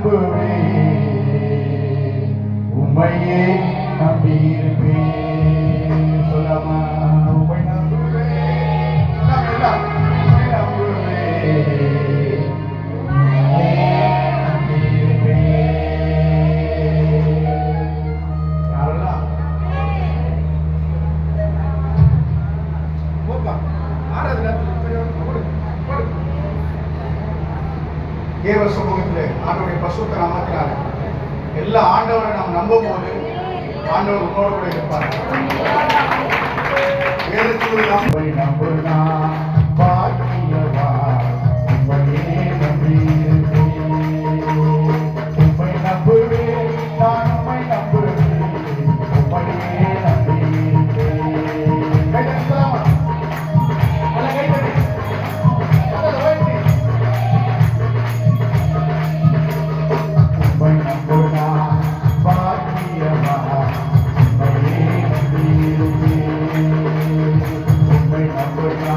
நம்புவேன், உம்மையே நம்பியிருப்பேன். சொல்லாமா? உம்மை நம்புவேன், உம்மை நம்புவேன், உம்மையே நம்பியிருப்பேன். யாரெல்லாம் தேவ சமூகத்தில் ஆண்டவருடைய பசுத்த நாமத்தினால எல்லா ஆண்டவரை நாம் நம்பும் போது ஆண்டவர் உன்னோடு கூட இருப்பார். வேதத்தில் நம்புனா பாக்கியவா, உம்மையே நம்பியிருப்பேன், உம்மை நம்புவேன், நான் உம்மை நம்புவேன், உம்மையே நம்பியிருப்பேன். உம்மை நம்புனா பாக்கியவா, உம்மையே நம்பியிருப்பேன், உம்மை நம்புனா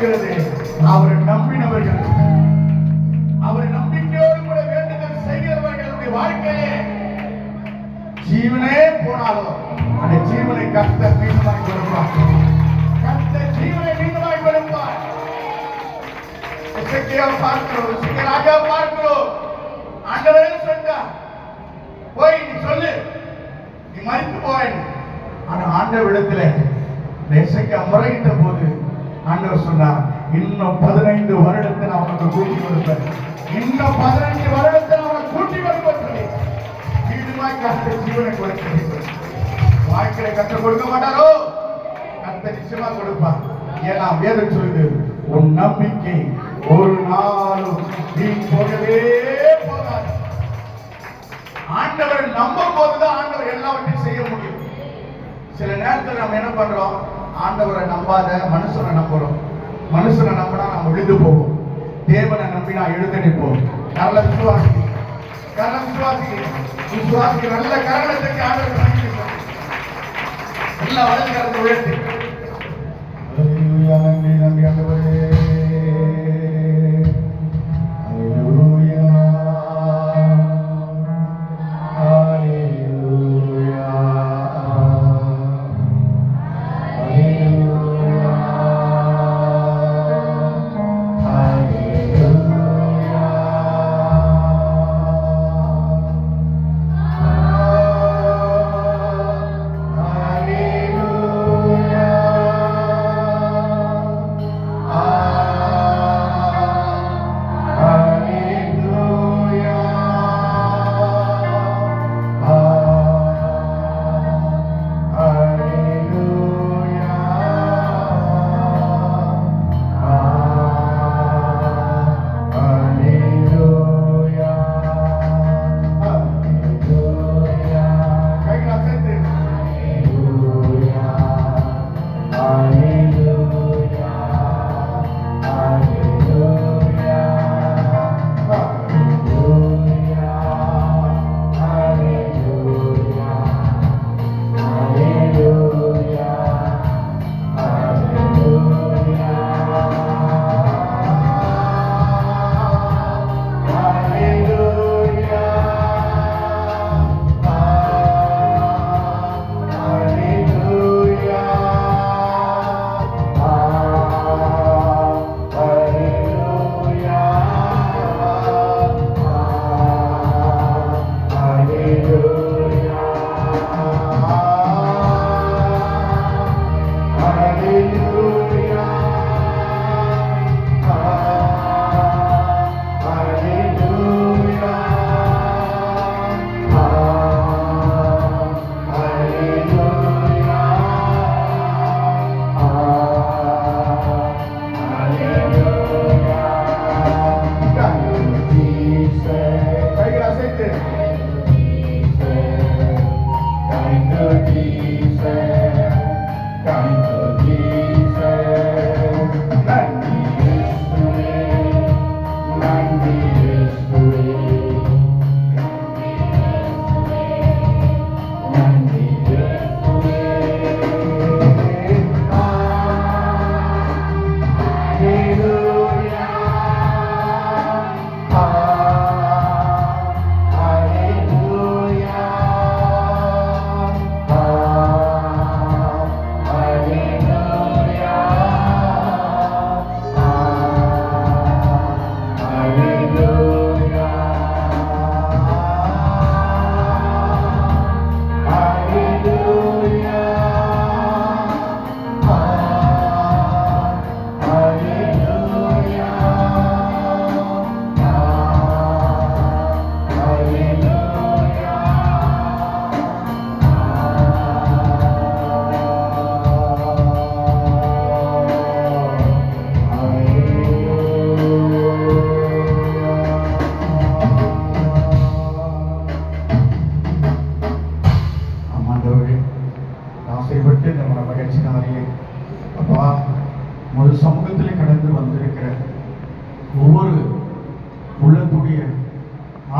சொல்கிறது, அவரை நம்பினவர்கள், அவரை நம்பிக்கையோடு கூட வேண்டுதல் செய்கிறவர்களுடைய வாழ்க்கையிலே ஜீவனே போனாலும் அந்த ஜீவனை கர்த்தர் மீண்டுமாய் கொடுப்பார். கர்த்தர் ஜீவனை மீண்டுமாய் கொடுப்பார். எசேக்கியாவை பார்க்கிறோம், எசேக்கியா ராஜாவை பார்க்கிறோம். ஆண்டவரே சொன்னார், போய் நீ சொல்லு, நீ மரித்து போய். ஆனா ஆண்டவரிடத்துல எசேக்கியா முறையிட்ட போது ஆண்டவர் சொன்னார், இன்னும் 15 வருடத்தை நான் உனக்கு கூட்டி கொடுப்பேன், இன்னும் 15 வருடத்தை நான் உனக்கு கூட்டி கொடுப்பேன் சொல்லி மீண்டுமாய் கர்த்தர் ஜீவனை கொடுக்கிறார். வாழ்க்கையை கர்த்தர் கொடுக்க மாட்டாரோ? கர்த்தர் நிச்சயமா கொடுப்பார். ஏன்னா வேதம் சொல்லுது, உன் நம்பிக்கை ஒரு நாளும் வீண் போகவே போகாது. ஆண்டவரை நம்பும் போதுதான் ஆண்டவர் எல்லாவற்றையும் செய்ய முடியும். சில நேரத்தில் நம்ம என்ன பண்றோம்? ஆண்டவரை நம்பாத மனுஷனை நம்புறோம். மனுஷனை நம்பினா நம்ம விழுந்து போவோம். தேவனை நம்பினா எழுத நிற்போம். நல்ல விசுவாசி, விசுவாசி நல்ல கரணத்துக்கு ஆண்டவர் எல்லா வளர்ந்து கலந்து உயர்த்தி நன்றி நன்றி ஆண்டவரே.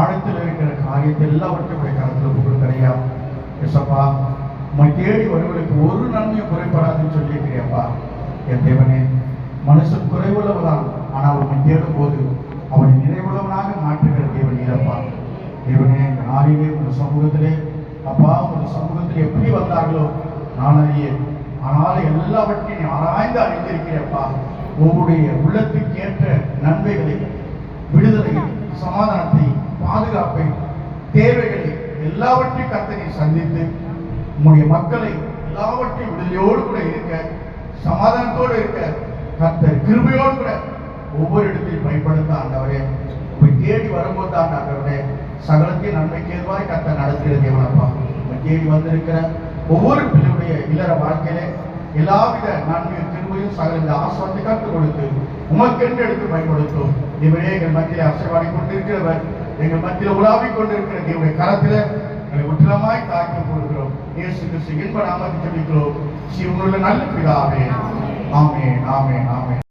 ஆழத்தில் இருக்கிற காரியத்தை எல்லாவற்றையும் கருத்தில் கொடுக்குறையா எசப்பா. உம்மை தேடி வருவதற்கு ஒரு நன்மையும் குறைபடாதுன்னு சொல்லியிருக்கிறியப்பா. என் தேவனே, மனுஷன் உம்மை தேடும் போது அவனை நிறைவுள்ளவனாக மாற்றுகிற தேவன் நீரப்பா. தேவனே, இந்த நாளிலே உங்கள் சமூகத்திலே அப்பா, உங்கள் சமூகத்தில் எப்படி வந்தார்களோ நான் அறியேன். ஆனால் எல்லாவற்றையும் நீ ஆராய்ந்து அறிந்திருக்கிறப்பா. உங்களுடைய உள்ளத்துக்கு ஏற்ற நன்மைகளை, விடுதலை, சமாதானத்தை, பாதுகாப்பை, தேவைகளை எல்லாவற்றையும் கர்த்தரை சந்தித்து உங்களுடைய மக்களை எல்லாவற்றையும் விடுதலையோடு கூட இருக்க, சமாதானத்தோடு இருக்க கர்த்தர் கிருபையோடு கூட ஒவ்வொரு இடத்தையும் பயன்படுத்த ஆண்டவரே, உங்களை தேடி வரும்போது ஆண்டவரே சகலத்தையும் நன்மைக்கு ஏதுவாய் கர்த்தர் நடத்துகிற தேவனப்பா. உங்களை தேடி வந்திருக்கிற ஒவ்வொரு பிள்ளையுடைய இல்லற வாழ்க்கையிலே எல்லாவித நன்மையும் திரும்பியும் சகல ஆசிரியத்தை கற்றுக் கொடுத்து உமக்கென்று எடுத்து பயன்படுத்தும். இவரே எங்கள் மத்தியிலே அசைவாடி கொண்டிருக்கிறவர், எங்கள் மத்தியில் உலாவிக் கொண்டிருக்கிற தேவனுடைய கரத்தில் எங்களை முற்றிலுமாய் தாக்கி கொடுக்கிறோம். இயேசு கிறிஸ்து இன்ப நாமத்தில் ஜெபிக்கிறோம். சிவனுள்ள நல்ல பிதாவே. ஆமென், ஆமென், ஆமென்.